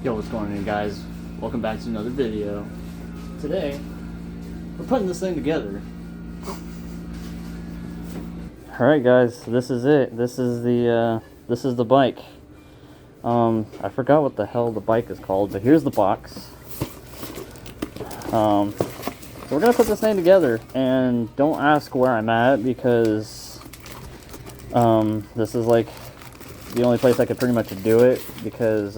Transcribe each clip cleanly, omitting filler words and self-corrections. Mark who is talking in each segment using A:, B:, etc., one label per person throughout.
A: Yo, what's going on, guys? Welcome back to another video. Today, we're putting this thing together. Alright guys, so this is it. This is the bike. I forgot what the hell the bike is called, but here's the box. So we're gonna put this thing together, and don't ask where I'm at because this is like the only place I could pretty much do it because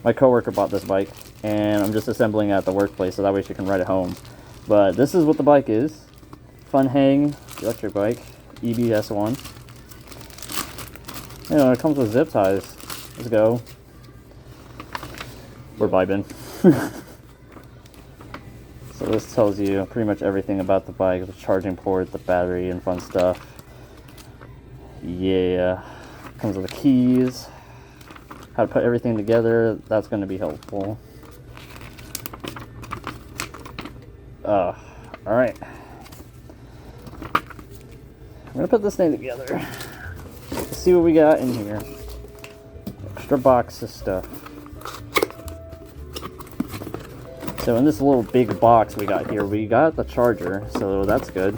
A: my coworker bought this bike and I'm just assembling it at the workplace so that way she can ride it home. But this is what the bike is. Funhang electric bike, EB-S1. You know, it comes with zip ties. Let's go. We're vibing. So this tells you pretty much everything about the bike, the charging port, the battery, and fun stuff. Yeah. Comes with the keys. How to put everything together, that's going to be helpful. Alright. I'm going to put this thing together. Let's see what we got in here. Extra box of stuff. So in this little big box we got here, we got the charger, so that's good.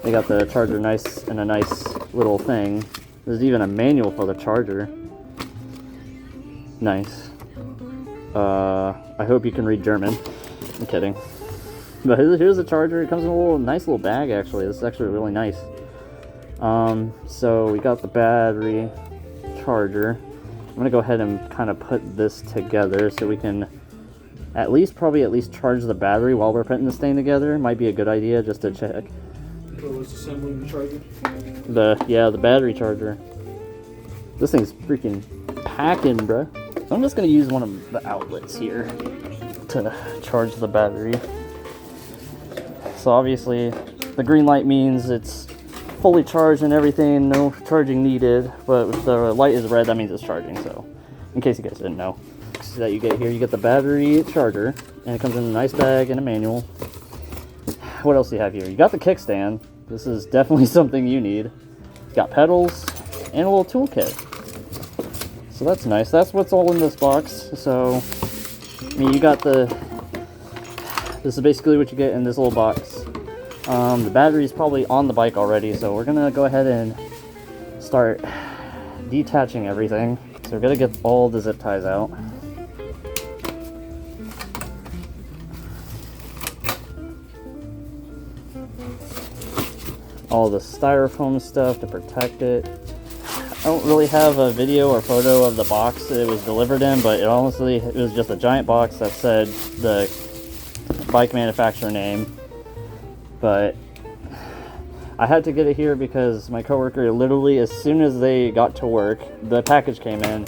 A: They got the charger nice in a nice little thing. There's even a manual for the charger. Nice. I hope you can read German. I'm kidding. But here's the charger. It comes in a nice little bag actually. This is actually really nice. So we got the battery, charger. I'm gonna go ahead and kind of put this together so we can probably at least charge the battery while we're putting this thing together. Might be a good idea just to check.
B: So was assembling the charger?
A: The battery charger. This thing's freaking packing, bruh. So I'm just gonna use one of the outlets here to charge the battery. So obviously the green light means it's fully charged and everything, no charging needed, but if the light is red, that means it's charging. So in case you guys didn't know. So that you get here, you get the battery charger, and it comes in a nice bag and a manual. What else do you have here? You got the kickstand. This is definitely something you need. You got pedals and a little toolkit. So that's nice. That's what's all in this box. So I mean, you got this is basically what you get in this little box. The battery is probably on the bike already, so we're gonna go ahead and start detaching everything. So we're gonna get all the zip ties out. All the styrofoam stuff to protect it. I don't really have a video or photo of the box that it was delivered in, but it was just a giant box that said the bike manufacturer name. But I had to get it here because my coworker, literally as soon as they got to work, the package came in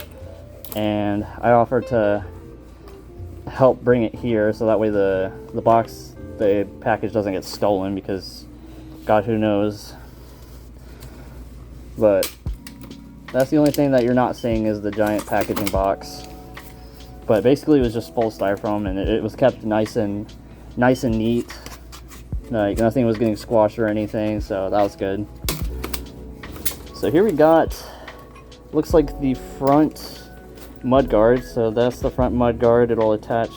A: and I offered to help bring it here so that way the package doesn't get stolen, because God, who knows. But that's the only thing that you're not seeing is the giant packaging box. But basically it was just full styrofoam, and it was kept nice and neat. Like nothing was getting squashed or anything, so that was good. So here we got, looks like the front mud guard. So that's the front mud guard. It'll attach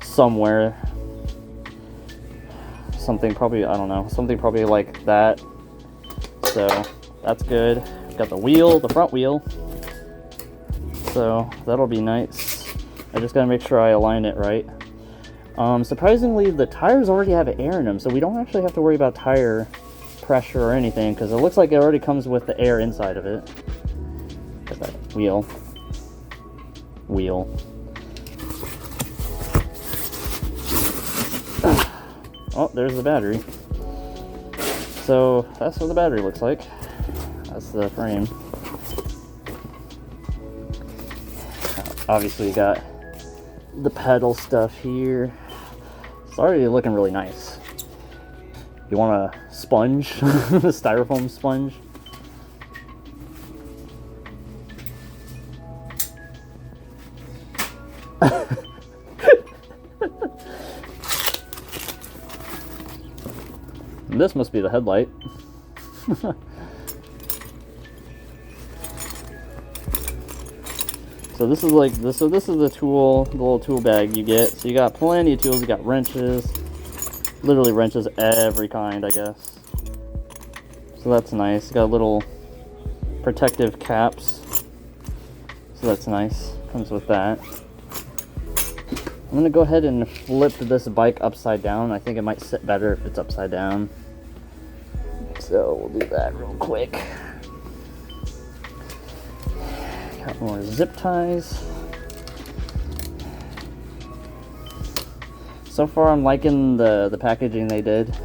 A: somewhere. Something probably, I don't know, something probably like that. So that's good. Got the wheel, the front wheel. So that'll be nice. I just gotta make sure I align it right. Surprisingly, the tires already have air in them, so we don't actually have to worry about tire pressure or anything, because it looks like it already comes with the air inside of it. Got that wheel. Oh, there's the battery. So that's what the battery looks like. That's the frame. Obviously you got the pedal stuff here. It's already looking really nice. You want a sponge? A styrofoam sponge? This must be the headlight. So this is like this. So this is the tool, the little tool bag you get. So you got plenty of tools. You got wrenches, literally wrenches every kind, I guess. So that's nice. You got little protective caps. So that's nice. Comes with that. I'm gonna go ahead and flip this bike upside down. I think it might sit better if it's upside down. So we'll do that real quick. Got more zip ties. So far I'm liking the packaging they did.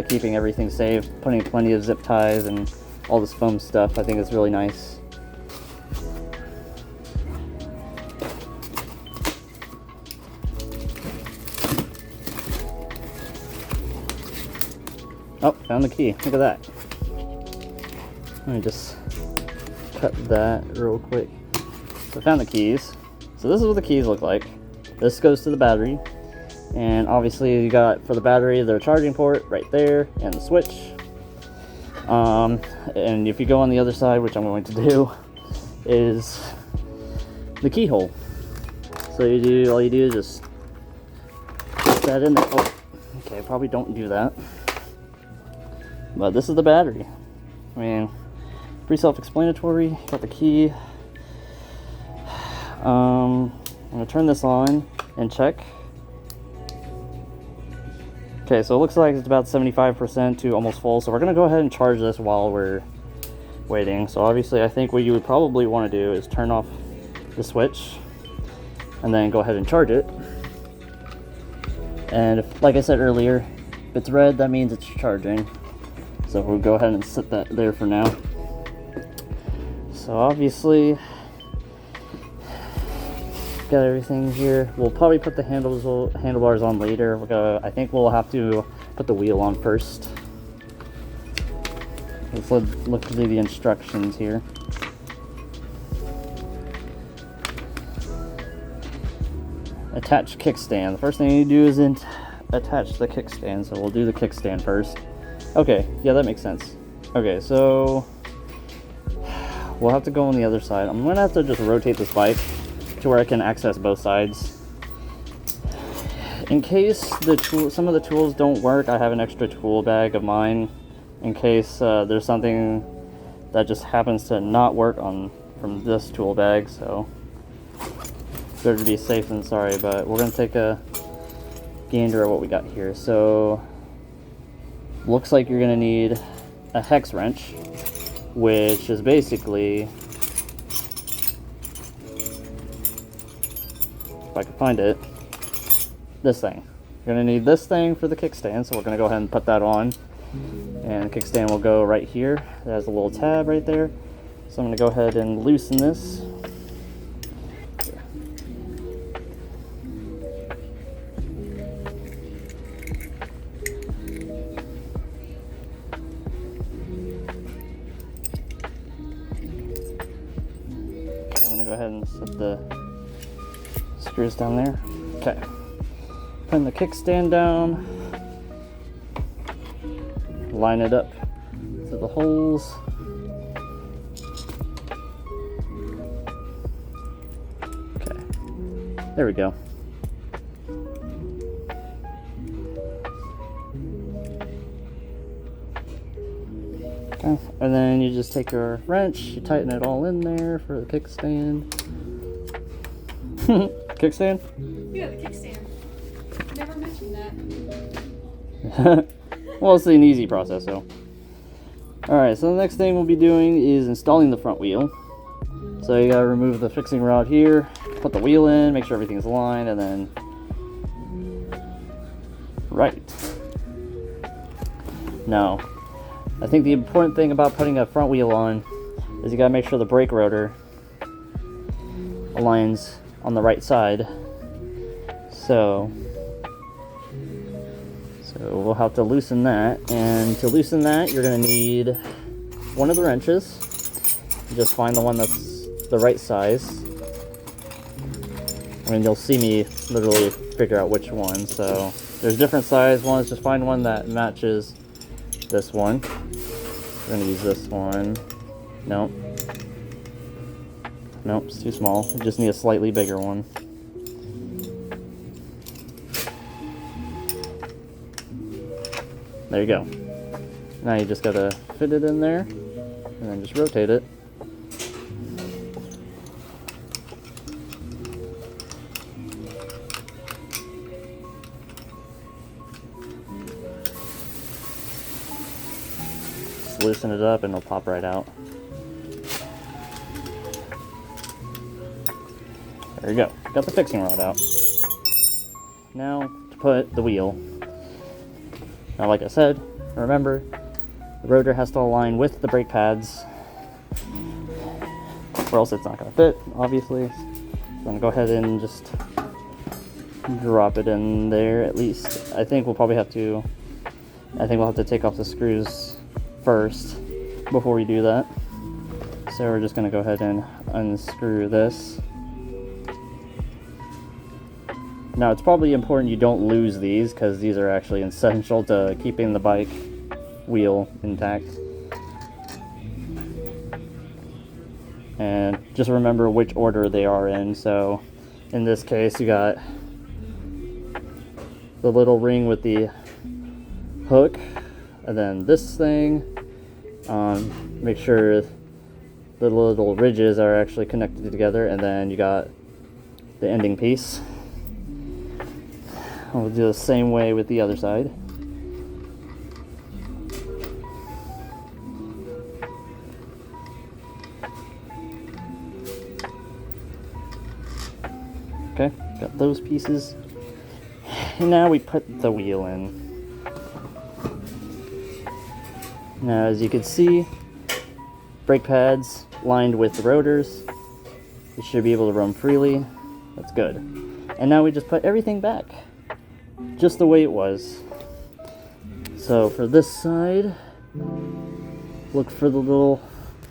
A: Keeping everything safe, putting plenty of zip ties and all this foam stuff. I think it's really nice. Oh, found the key. Look at that. Let me just cut that real quick. So I found the keys. So this is what the keys look like. This goes to the battery. And obviously you got, for the battery, the charging port right there and the switch. And if you go on the other side, which I'm going to do, is the keyhole. So all you do is just put that in there. Oh, okay, probably don't do that. But this is the battery. I mean, pretty self-explanatory. Got the key. I'm gonna turn this on and check. Okay, so it looks like it's about 75% to almost full. So we're gonna go ahead and charge this while we're waiting. So obviously I think what you would probably want to do is turn off the switch and then go ahead and charge it. And if, like I said earlier, if it's red, that means it's charging. So we'll go ahead and set that there for now. So obviously, got everything here. We'll probably put the handlebars on later. I think we'll have to put the wheel on first. Let's look through the instructions here. Attach kickstand. The first thing you do is attach the kickstand. So we'll do the kickstand first. Okay, yeah, that makes sense. Okay, so we'll have to go on the other side. I'm gonna have to just rotate this bike to where I can access both sides. In case some of the tools don't work, I have an extra tool bag of mine in case there's something that just happens to not work from this tool bag. So better to be safe than sorry, but we're gonna take a gander at what we got here. So looks like you're gonna need a hex wrench, which is basically, if I can find it, this thing. You're gonna need this thing for the kickstand, so we're gonna go ahead and put that on. And the kickstand will go right here. It has a little tab right there. So I'm gonna go ahead and loosen this. Go ahead and set the screws down there. Okay. Pin the kickstand down. Line it up to the holes. Okay. There we go. Okay. And then you just take your wrench, you tighten it all in there for the kickstand. Kickstand?
C: Yeah, the kickstand. Never mentioned
A: that. Well, it's an easy process, so. Alright, so the next thing we'll be doing is installing the front wheel. So you gotta remove the fixing rod here, put the wheel in, make sure everything's aligned, and then... Right. Now, I think the important thing about putting a front wheel on is you gotta make sure the brake rotor aligns on the right side. So we'll have to loosen that, and to loosen that you're gonna need one of the wrenches. Just find the one that's the right size. I mean, you'll see me literally figure out which one. So there's different size ones. Just find one that matches this one. We're gonna use this one. No. Nope, it's too small. We just need a slightly bigger one. There you go. Now you just gotta fit it in there and then just rotate it. Just loosen it up and it'll pop right out. There you go. Got the fixing rod out. Now to put the wheel. Now, like I said, remember, the rotor has to align with the brake pads, or else it's not going to fit, obviously. So I'm going to go ahead and just drop it in there, at least. I think we'll have to take off the screws first before we do that. So we're just going to go ahead and unscrew this. Now, it's probably important you don't lose these, because these are actually essential to keeping the bike wheel intact. And just remember which order they are in. So in this case, you got the little ring with the hook, and then this thing. Make sure the little ridges are actually connected together, and then you got the ending piece. We'll do the same way with the other side. Okay, got those pieces. And now we put the wheel in. Now, as you can see, brake pads lined with the rotors. You should be able to run freely. That's good. And now we just put everything back, just the way it was. So for this side, look for the little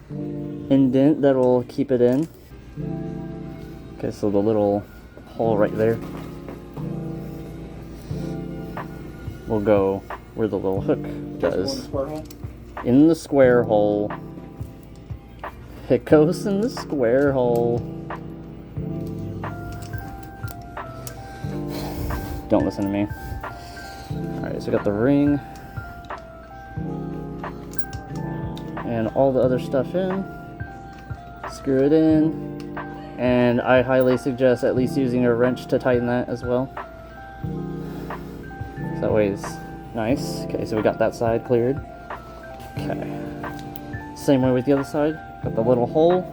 A: indent that will keep it in. Okay, so the little hole right there will go where the little hook does. In the square hole. It goes in the square hole. Don't listen to me. Alright, so we got the ring and all the other stuff in. Screw it in. And I highly suggest at least using a wrench to tighten that as well. So that way it's nice. Okay, so we got that side cleared. Okay. Same way with the other side. Got the little hole,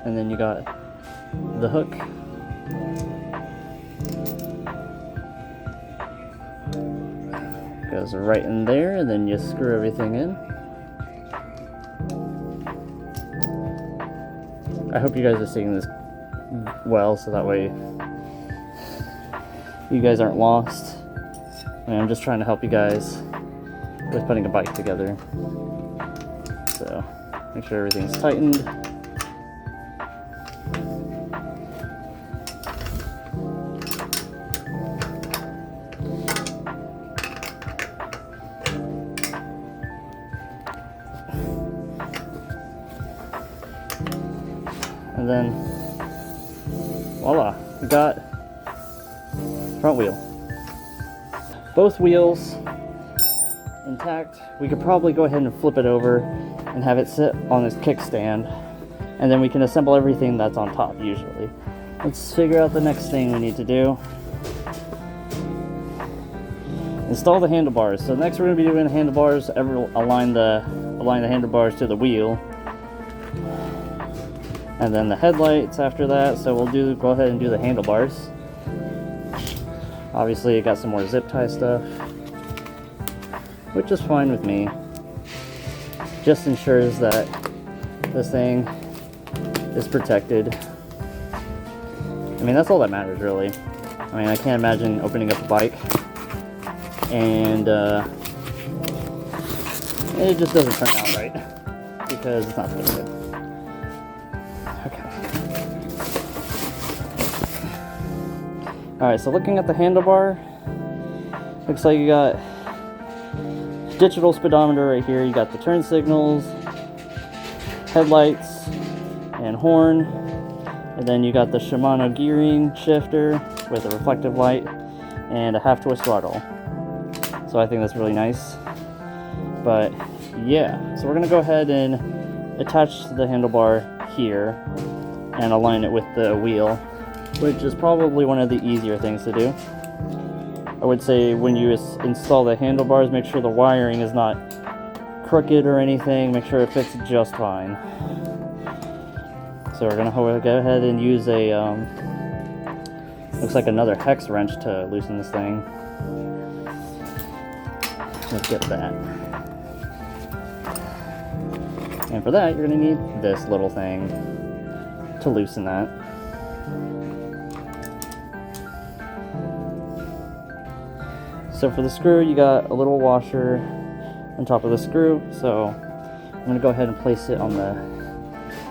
A: and then you got the hook. Goes right in there, and then you screw everything in. I hope you guys are seeing this well, so that way you guys aren't lost. I mean, I'm just trying to help you guys with putting a bike together. So make sure everything's tightened. And then voila, we got front wheel. Both wheels intact. We could probably go ahead and flip it over and have it sit on this kickstand, and then we can assemble everything that's on top usually. Let's figure out the next thing we need to do. Install the handlebars. So next we're going to be doing handlebars. Align the handlebars to the wheel, and then the headlights after that. So we'll go ahead and do the handlebars. Obviously, it got some more zip tie stuff, which is fine with me. Just ensures that this thing is protected. I mean, that's all that matters, really. I mean, I can't imagine opening up a bike and it just doesn't turn out right because it's not fitted. Okay. Alright, so looking at the handlebar, looks like you got digital speedometer right here. You got the turn signals, headlights, and horn. And then you got the Shimano gearing shifter with a reflective light and a half-twist throttle. So I think that's really nice. But yeah, so we're gonna go ahead and attach the handlebar here and align it with the wheel, which is probably one of the easier things to do. I would say when you install the handlebars, make sure the wiring is not crooked or anything. Make sure it fits just fine. So we're gonna go ahead and use a, looks like another hex wrench to loosen this thing. Let's get that. And for that, you're gonna need this little thing to loosen that. So for the screw, you got a little washer on top of the screw. So I'm gonna go ahead and place it on the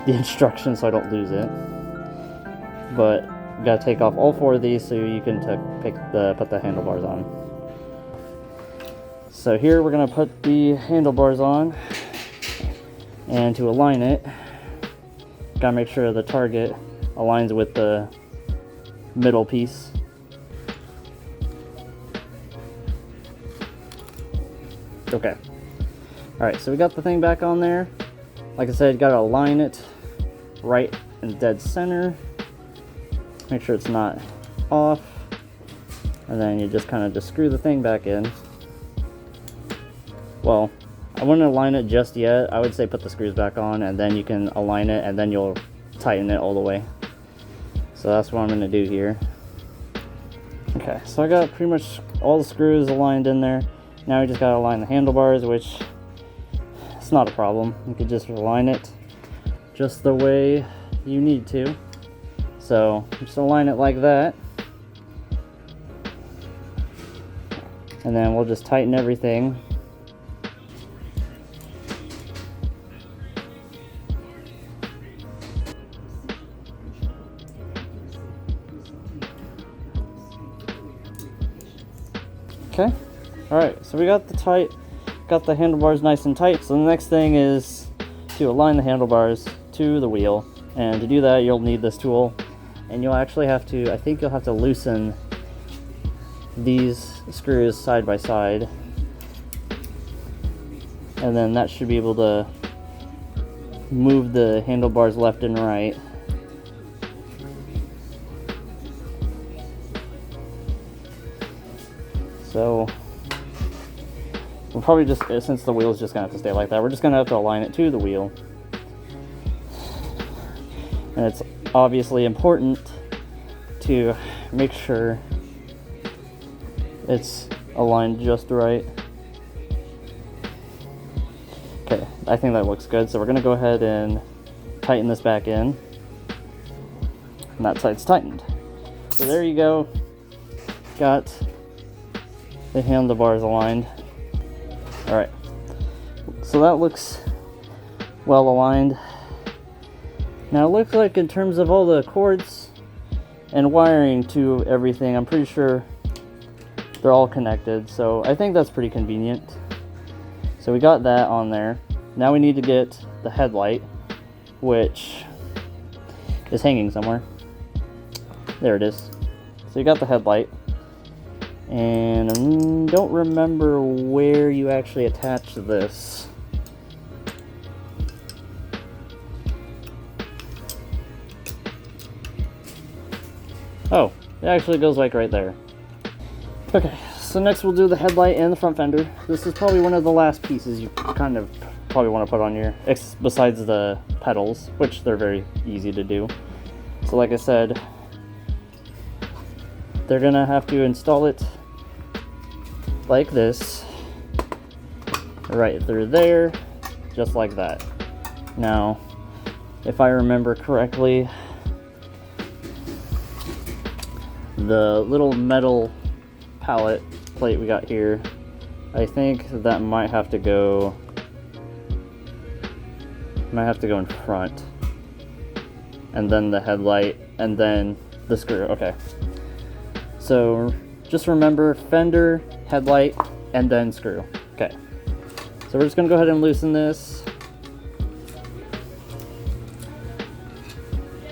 A: instructions so I don't lose it. But you gotta take off all 4 of these so you can put the handlebars on. So here we're gonna put the handlebars on, and to align it, gotta make sure the target aligns with the middle piece. Okay. Alright, so we got the thing back on there. Like I said, you gotta align it right in dead center. Make sure it's not off. And then you just kind of just screw the thing back in. Well, I wouldn't align it just yet. I would say put the screws back on and then you can align it and then you'll tighten it all the way. So that's what I'm gonna do here. Okay, so I got pretty much all the screws aligned in there. Now we just gotta align the handlebars, which it's not a problem. You could just align it just the way you need to. So just align it like that. And then we'll just tighten everything. Okay. Alright, so we got the handlebars nice and tight. So the next thing is to align the handlebars to the wheel. And to do that, you'll need this tool. And you'll actually have to, I think you'll have to loosen these screws side by side. And then that should be able to move the handlebars left and right. So we'll probably just, since the wheel's just gonna have to stay like that, we're just gonna have to align it to the wheel. And it's obviously important to make sure it's aligned just right. Okay, I think that looks good. So we're gonna go ahead and tighten this back in. And that side's tightened. So there you go. Got the handlebars aligned. Alright, so that looks well aligned. Now it looks like in terms of all the cords and wiring to everything, I'm pretty sure they're all connected, so I think that's pretty convenient. So we got that on there. Now we need to get the headlight, which is hanging somewhere. There it is. So you got the headlight. And I don't remember where you actually attach this. Oh, it actually goes like right there. Okay, so next we'll do the headlight and the front fender. This is probably one of the last pieces you kind of probably want to put on your, besides the pedals, which they're very easy to do. So like I said, they're gonna have to install it like this, right through there, just like that. Now, if I remember correctly, the little metal pallet plate we got here, I think that might have to go in front, and then the headlight, and then the screw. Okay, so just remember fender, headlight, and then screw. Okay, so we're just gonna go ahead and loosen this.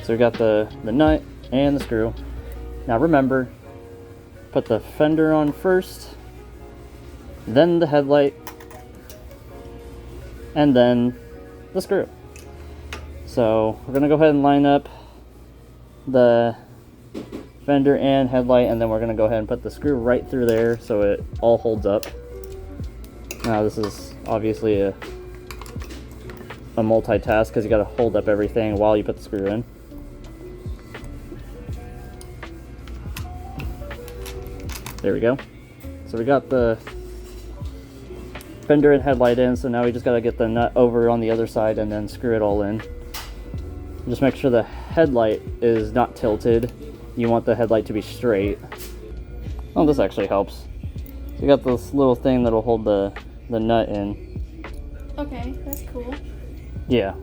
A: So so we got the nut and the screw. Now remember, put the fender on first, then the headlight, and then the screw. So we're gonna go ahead and line up the fender and headlight, and then we're gonna go ahead and put the screw right through there so it all holds up. Now this is obviously a multitask because you got to hold up everything while you put the screw in. There we go. So we got the fender and headlight in, so now we just got to get the nut over on the other side and then screw it all in. Just make sure the headlight is not tilted. You want the headlight to be straight. Oh, this actually helps. So you got this little thing that'll hold the nut in.
C: Okay, that's cool.
A: Yeah,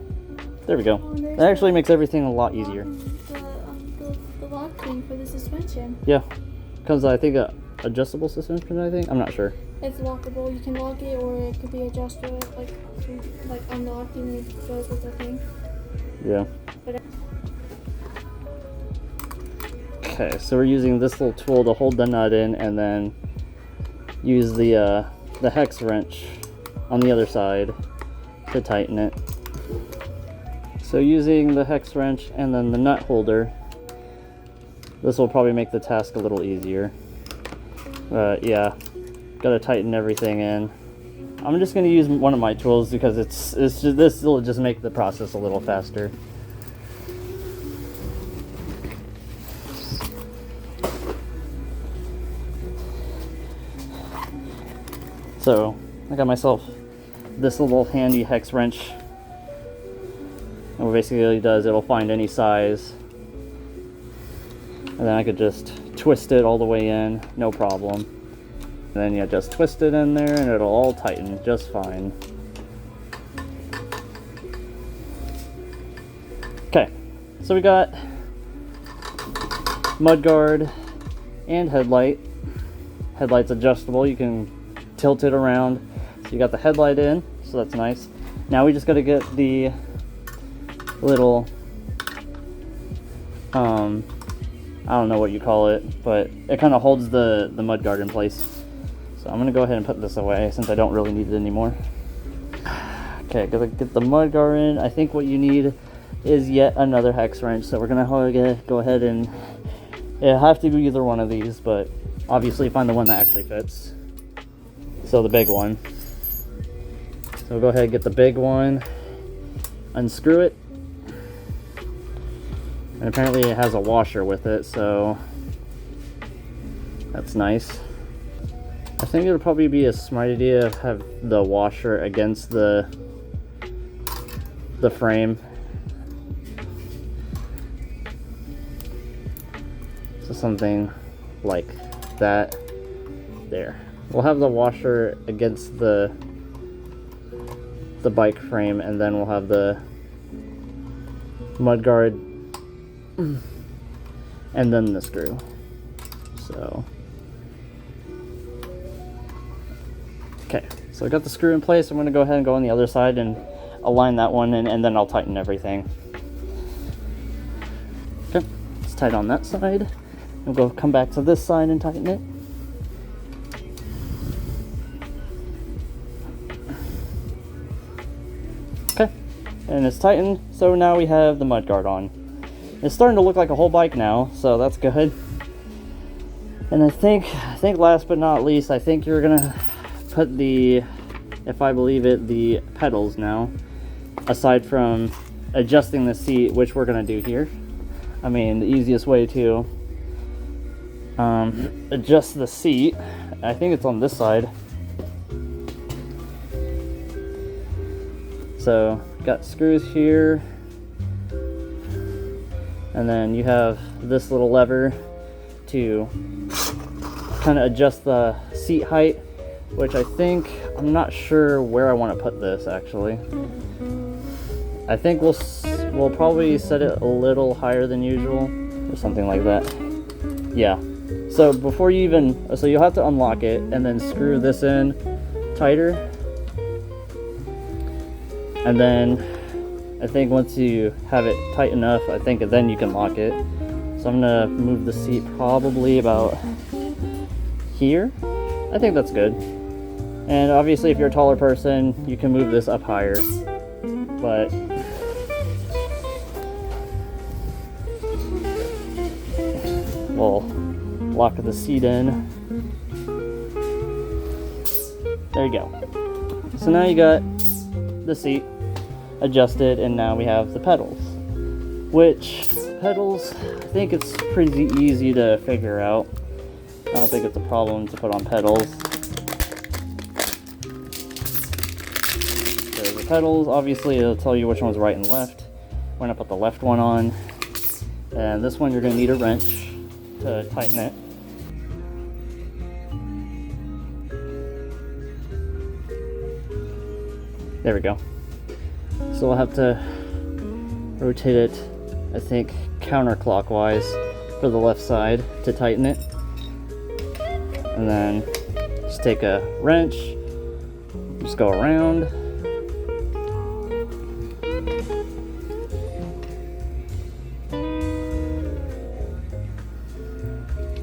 A: there we go. That actually makes everything a lot easier.
C: The lock thing for the suspension.
A: Yeah, because I think adjustable suspension, I think? I'm not sure.
C: It's lockable. You can lock it, or it could be adjustable, like unlocked, and it goes with the thing.
A: Yeah.
C: But
A: okay, so we're using this little tool to hold the nut in, and then use the hex wrench on the other side to tighten it. So using the hex wrench and then the nut holder, this will probably make the task a little easier. Yeah, gotta tighten everything in. I'm just gonna use one of my tools because this will just make the process a little faster. So I got myself this little handy hex wrench. And what basically it does, it'll find any size, and then I could just twist it all the way in, no problem. And then you just twist it in there and it'll all tighten just fine. Okay, so we got mudguard and headlight. Headlight's adjustable, you can tilt it around. So you got the headlight in, so that's nice. Now we just got to get the little I don't know what you call it, but it kind of holds the mudguard in place. So I'm gonna go ahead and put this away since I don't really need it anymore. Okay, gotta get the mudguard in. I think what you need is yet another hex wrench, so we're gonna go ahead and it'll have to be either one of these, but obviously find the one that actually fits. So the big one. So we'll go ahead and get the big one, unscrew it, and apparently it has a washer with it, so that's nice. I think it would probably be a smart idea to have the washer against the frame. So something like that. There. We'll have the washer against the bike frame, and then we'll have the mudguard and then the screw. So okay, so I got the screw in place. I'm going to go ahead and go on the other side and align that one in, and then I'll tighten everything. Okay, it's tight on that side. We'll go come back to this side and tighten it. Okay, and it's tightened, so now we have the mudguard on. It's starting to look like a whole bike now, so that's good. And I think last but not least, I think you're gonna put the, if I believe it, the pedals now, aside from adjusting the seat, which we're gonna do here. I mean, the easiest way to adjust the seat, I think it's on this side. So got screws here, and then you have this little lever to kind of adjust the seat height, which I'm not sure where I want to put this actually. I think we'll probably set it a little higher than usual or something like that. Yeah. So before you so you'll have to unlock it and then screw this in tighter. And then I think once you have it tight enough, I think then you can lock it. So I'm gonna move the seat probably about here. I think that's good. And obviously if you're a taller person, you can move this up higher. But we'll lock the seat in. There you go. So now you got the seat adjusted, and now we have the pedals. Which pedals, I think it's pretty easy to figure out. I don't think it's a problem to put on pedals. There's the pedals. Obviously, it'll tell you which one's right and left. We're gonna put the left one on, and this one you're gonna need a wrench to tighten it. There we go. So we'll have to rotate it, I think, counterclockwise for the left side to tighten it. And then just take a wrench, just go around.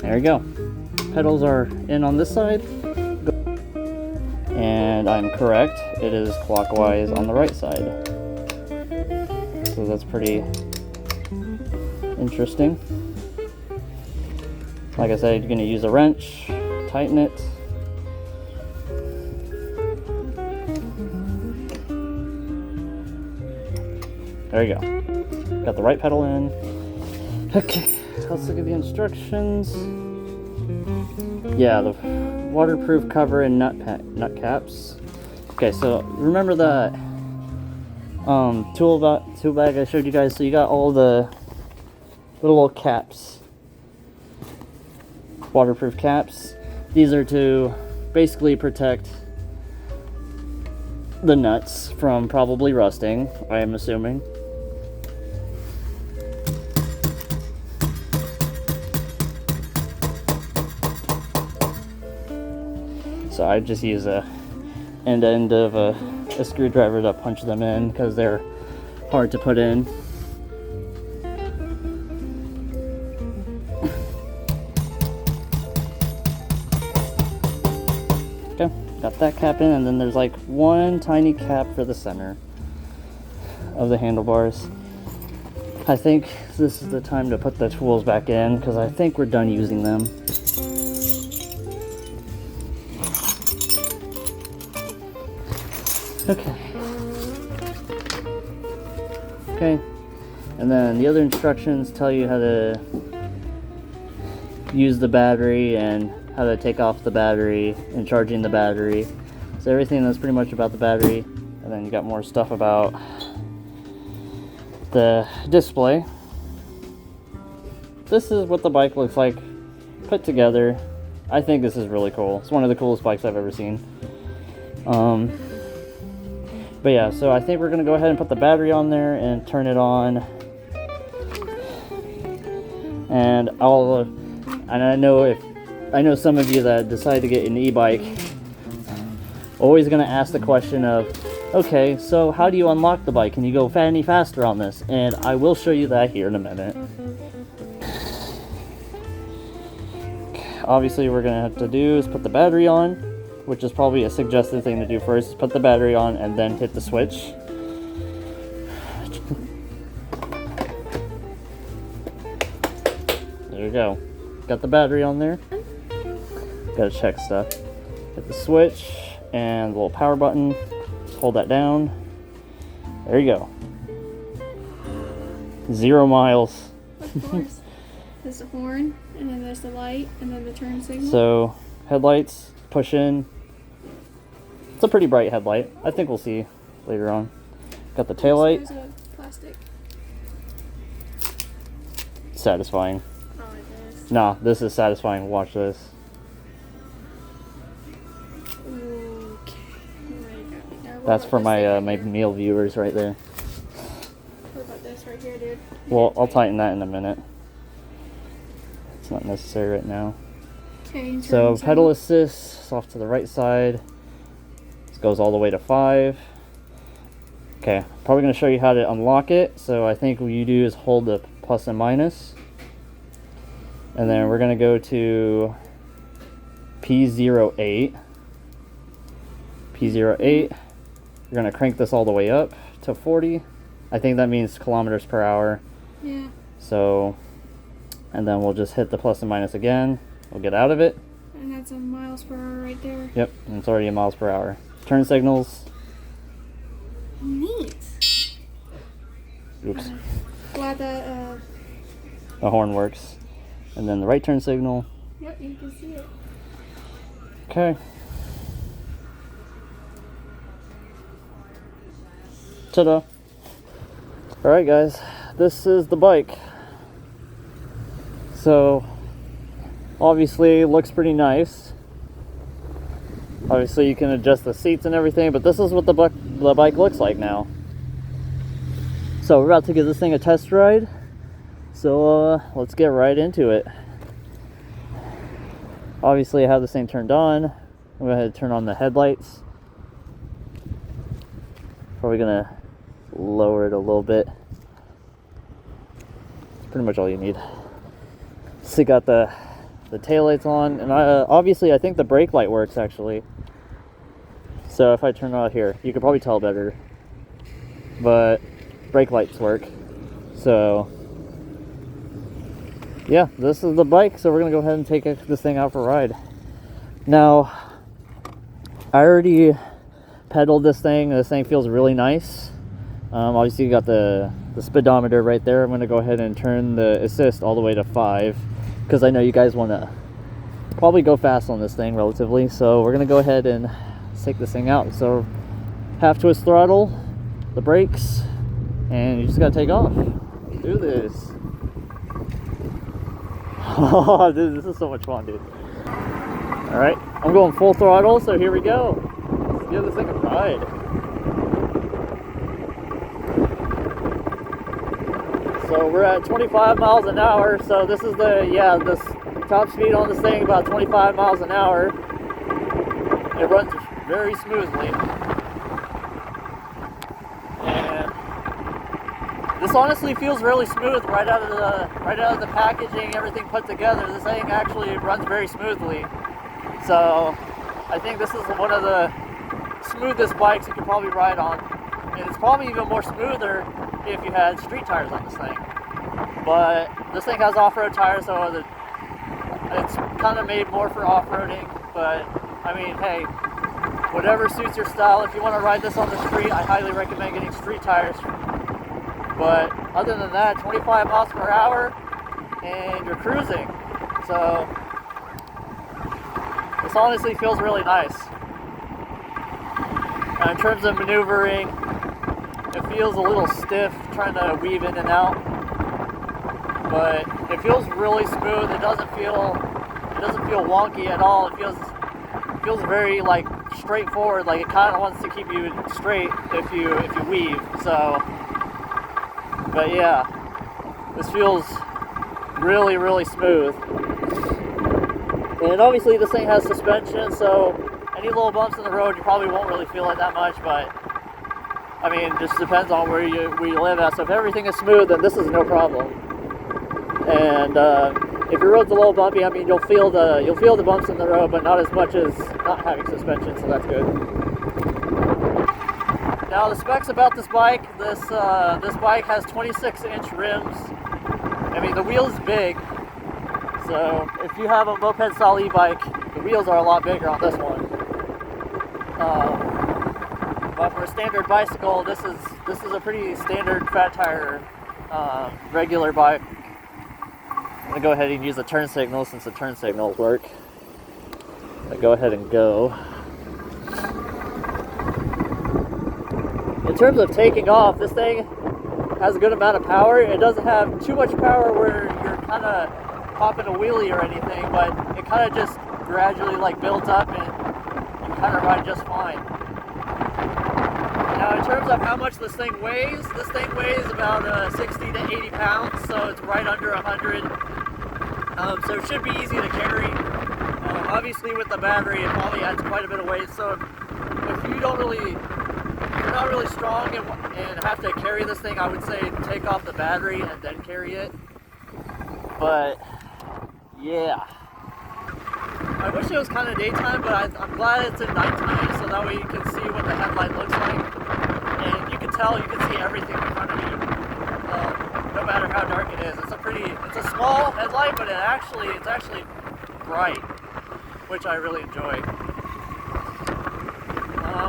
A: There you go. Pedals are in on this side. And I'm correct, it is clockwise on the right side. So that's pretty interesting. Like I said, you're going to use a wrench, tighten it. There you go. Got the right pedal in. Okay, let's look at the instructions. Yeah, the waterproof cover and nut caps. Okay, so remember that tool bag I showed you guys? So you got all the little caps, waterproof caps. These are to basically protect the nuts from probably rusting, I am assuming. So I just use a end of a screwdriver to punch them in because they're hard to put in. Okay, got that cap in, and then there's like one tiny cap for the center of the handlebars. I think this is the time to put the tools back in because I think we're done using them. Okay, and then the other instructions tell you how to use the battery and how to take off the battery and charging the battery. So everything that's pretty much about the battery, and then you got more stuff about the display. This is what the bike looks like put together. I think this is really cool. It's one of the coolest bikes I've ever seen. But yeah, so I think we're gonna go ahead and put the battery on there and turn it on. And I know some of you that decide to get an e-bike, always gonna ask the question of, okay, so how do you unlock the bike? Can you go any faster on this? And I will show you that here in a minute. Obviously, what we're gonna have to do is put the battery on, which is probably a suggested thing to do first. Put the battery on and then hit the switch. There you go. Got the battery on there. Gotta check stuff. Hit the switch and the little power button. Just hold that down. There you go. 0 miles.
C: Of course. There's the horn, and then there's the light, and then the turn signal.
A: So, headlights, push in. It's a pretty bright headlight. I think we'll see later on. Got the taillight.
C: There's a plastic.
A: Satisfying.
C: Oh, it is.
A: Nah, this is satisfying. Watch this.
C: Okay.
A: That's for my my meal viewers right there.
C: What about this right here, dude?
A: Well, I'll tighten that in a minute. It's not necessary right now.
C: Okay,
A: So pedal assist off to the right side. This goes all the way to 5. Okay, probably going to show you how to unlock it. So I think what you do is hold the plus and minus. And then we're going to go to P08. P08. You're going to crank this all the way up to 40. I think that means kilometers per hour.
C: Yeah.
A: So, and then we'll just hit the plus and minus again. We'll get out of it.
C: And that's a miles per hour right there.
A: Yep, and it's already in miles per hour. Turn signals.
C: Neat.
A: Oops.
C: Glad that,
A: The horn works. And then the right turn signal.
C: Yep, you can see it.
A: Okay. Ta-da. Alright guys, this is the bike. So, obviously it looks pretty nice. Obviously you can adjust the seats and everything, but this is what the bike looks like now. So we're about to give this thing a test ride. So let's get right into it. Obviously I have this thing turned on. I'm going to go ahead and turn on the headlights. Probably going to lower it a little bit. It's pretty much all you need. So you got the taillights on, and obviously I think the brake light works actually. So if I turn it out here, you could probably tell better, but brake lights work. So yeah, this is the bike, so we're gonna go ahead and take this thing out for a ride. Now, I already pedaled this thing, and this thing feels really nice. Obviously you got the speedometer right there. I'm gonna go ahead and turn the assist all the way to 5, because I know you guys want to probably go fast on this thing relatively. So we're gonna go ahead and take this thing out. So half twist throttle, the brakes, and you just gotta take off. Do this. Oh, dude, this is so much fun, dude. All right, I'm going full throttle, so here we go. Let's give this thing a ride. So we're at 25 miles an hour. So this is this top speed on this thing, about 25 miles an hour. It runs very smoothly. And this honestly feels really smooth right out of the packaging, everything put together. This thing actually runs very smoothly. So I think this is one of the smoothest bikes you could probably ride on. And it's probably even more smoother if you had street tires on this thing. But this thing has off-road tires, so it's kind of made more for off-roading. But I mean, hey, whatever suits your style. If you want to ride this on the street, I highly recommend getting street tires. But other than that, 25 miles per hour and you're cruising. So this honestly feels really nice. In terms of maneuvering, it feels a little stiff trying to weave in and out, but it feels really smooth. It doesn't feel wonky at all. It feels very like straightforward. Like it kind of wants to keep you straight if you weave. So, but yeah, this feels really, really smooth. And obviously this thing has suspension, so any little bumps in the road you probably won't really feel it that much, but I mean, it just depends on where you live at. So if everything is smooth, then this is no problem. And if your road's a little bumpy, I mean, you'll feel the bumps in the road, but not as much as not having suspension. So that's good. Now the specs about this bike. This bike has 26-inch rims. I mean, the wheel's big. So if you have a moped-style e-bike, the wheels are a lot bigger on this one. But for a standard bicycle, this is a pretty standard fat tire, regular bike. I'm gonna go ahead and use the turn signal since the turn signals work. I'm gonna go ahead and go. In terms of taking off, this thing has a good amount of power. It doesn't have too much power where you're kind of popping a wheelie or anything, but it kind of just gradually like builds up and you kind of ride just fine. Now in terms of how much this thing weighs about 60 to 80 pounds, so it's right under 100. So it should be easy to carry. Obviously with the battery it probably adds quite a bit of weight, so if you don't really you're not really strong and have to carry this thing, I would say take off the battery and then carry it. But yeah, I wish it was kind of daytime, but I'm glad it's at nighttime, so that way you can see what the headlight looks like, and you can tell, you can see everything in front of you, no matter how dark it is. It's a small headlight, but it's actually bright, which I really enjoy.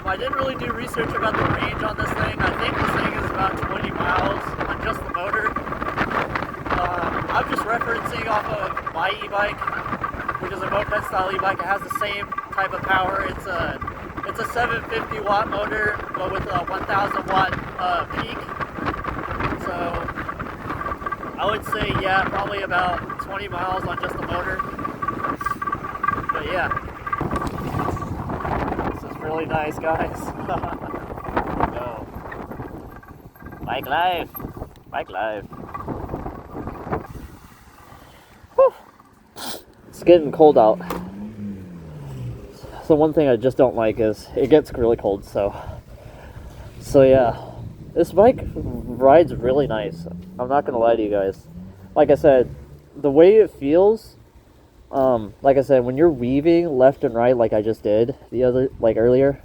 A: I didn't really do research about the range on this thing. I think this thing is about 20 miles on just the motor. I'm just referencing off of my e-bike, which is a moped style e-bike. It has the same type of power. It's a 750 watt motor, but with a 1000 watt peak. So I would say, yeah, probably about 20 miles on just the motor. But yeah, this is really nice, guys. Go. Bike life. Bike life. Whew. It's getting cold out. So one thing I just don't like is it gets really cold, so yeah. This bike rides really nice. I'm not gonna lie to you guys. Like I said, the way it feels, like I said, when you're weaving left and right like I just did earlier,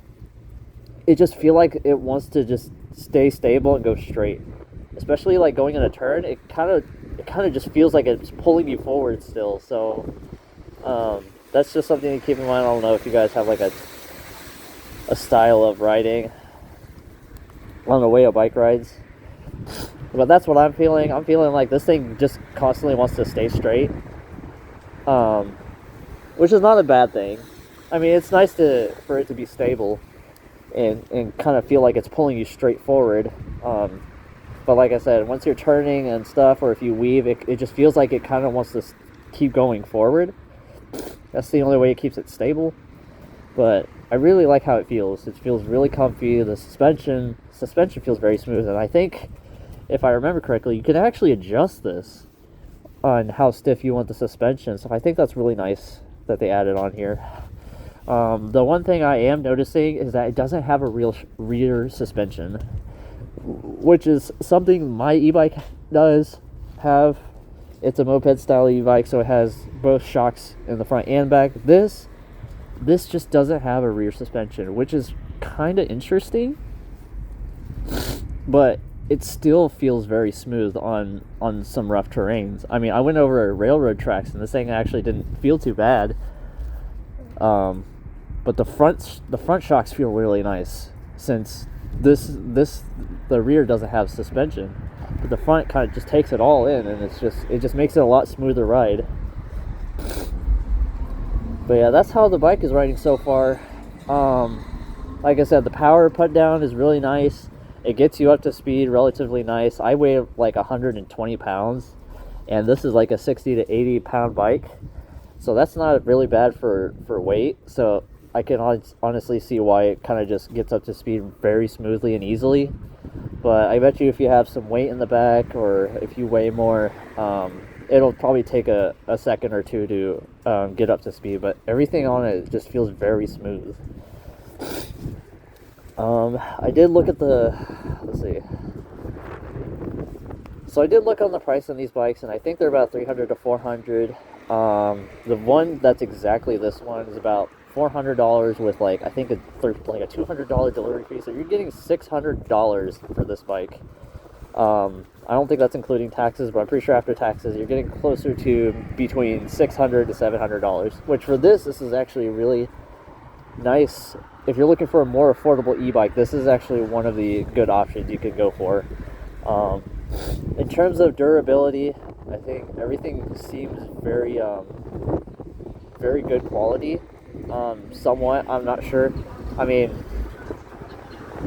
A: it just feel like it wants to just stay stable and go straight. Especially like going in a turn, it kind of just feels like it's pulling you forward still. So that's just something to keep in mind. I don't know if you guys have like a style of riding on the way of bike rides, but that's what I'm feeling. I'm feeling like this thing just constantly wants to stay straight, which is not a bad thing. I mean, it's nice for it to be stable and kind of feel like it's pulling you straight forward. But like I said, once you're turning and stuff, or if you weave, it just feels like it kind of wants to keep going forward. That's the only way it keeps it stable. But I really like how it feels. It feels really comfy. The suspension feels very smooth, and I think, if I remember correctly, you can actually adjust this on how stiff you want the suspension. So I think that's really nice that they added on here. The one thing I am noticing is that it doesn't have a real rear suspension, which is something my e-bike does have. It's a moped style e-bike, so it has both shocks in the front and back. This just doesn't have a rear suspension, which is kind of interesting, but it still feels very smooth on some rough terrains. I mean, I went over railroad tracks and this thing actually didn't feel too bad. But the front shocks feel really nice, since the rear doesn't have suspension, but the front kind of just takes it all in, and it just makes it a lot smoother ride. But yeah, that's how the bike is riding so far. Like I said, the power put down is really nice. It gets you up to speed relatively nice. I weigh like 120 pounds, and this is like a 60 to 80 pound bike, so that's not really bad for weight. So I can honestly see why it kind of just gets up to speed very smoothly and easily. But I bet you if you have some weight in the back, or if you weigh more, it'll probably take a second or two to get up to speed. But everything on it just feels very smooth. I did look at let's see. So I did look on the price on these bikes, and I think they're about $300 to $400. The one that's exactly this one is about $400 with like, I think like a $200 delivery fee, so you're getting $600 for this bike. I don't think that's including taxes, but I'm pretty sure after taxes you're getting closer to between $600 to $700, which for this is actually really nice. If you're looking for a more affordable e-bike, this is actually one of the good options you could go for. In terms of durability, I think everything seems very good quality. Somewhat, I'm not sure. I mean,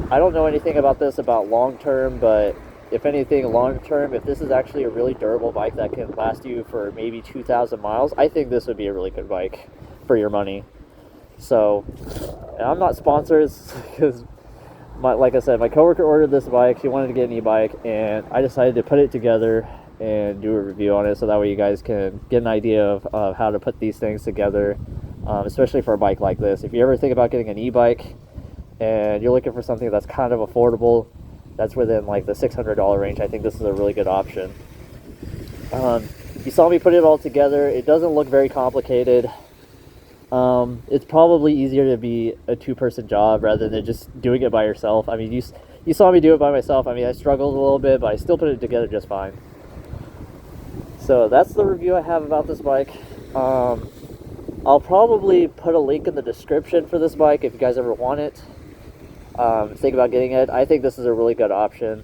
A: I don't know anything about this about long term, but if anything long term, if this is actually a really durable bike that can last you for maybe 2,000 miles, I think this would be a really good bike for your money. So, and I'm not sponsored, because like I said, my coworker ordered this bike. She wanted to get an e-bike, and I decided to put it together and do a review on it, so that way you guys can get an idea of how to put these things together, especially for a bike like this. If you ever think about getting an e-bike, and you're looking for something that's kind of affordable, that's within like the $600 range, I think this is a really good option. You saw me put it all together. It doesn't look very complicated. It's probably easier to be a two-person job rather than just doing it by yourself. I mean, you saw me do it by myself. I mean, I struggled a little bit, but I still put it together just fine. So that's the review I have about this bike. I'll probably put a link in the description for this bike if you guys ever want it. Think about getting it. I think this is a really good option.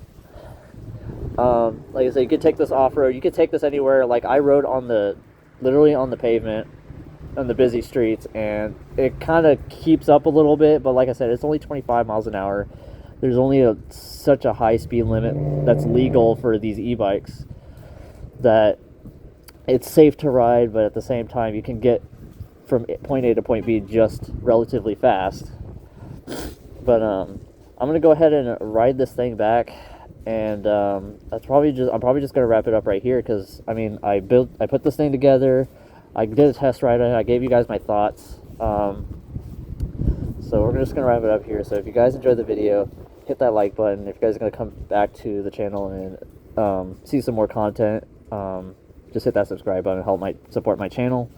A: Like I said, you could take this off-road. You could take this anywhere. Like I rode literally on the pavement, on the busy streets, and it kind of keeps up a little bit. But like I said, it's only 25 miles an hour. There's only such a high speed limit that's legal for these e-bikes that it's safe to ride, but at the same time, you can get from point A to point B just relatively fast. But I'm gonna go ahead and ride this thing back, and I'm probably just gonna wrap it up right here, because I mean I put this thing together, I did a test ride on it, I gave you guys my thoughts. So we're just gonna wrap it up here. So if you guys enjoyed the video, hit that like button. If you guys are gonna come back to the channel and see some more content, just hit that subscribe button, help support my channel.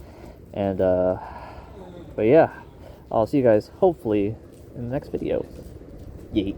A: And but yeah, I'll see you guys hopefully in the next video. Yeet.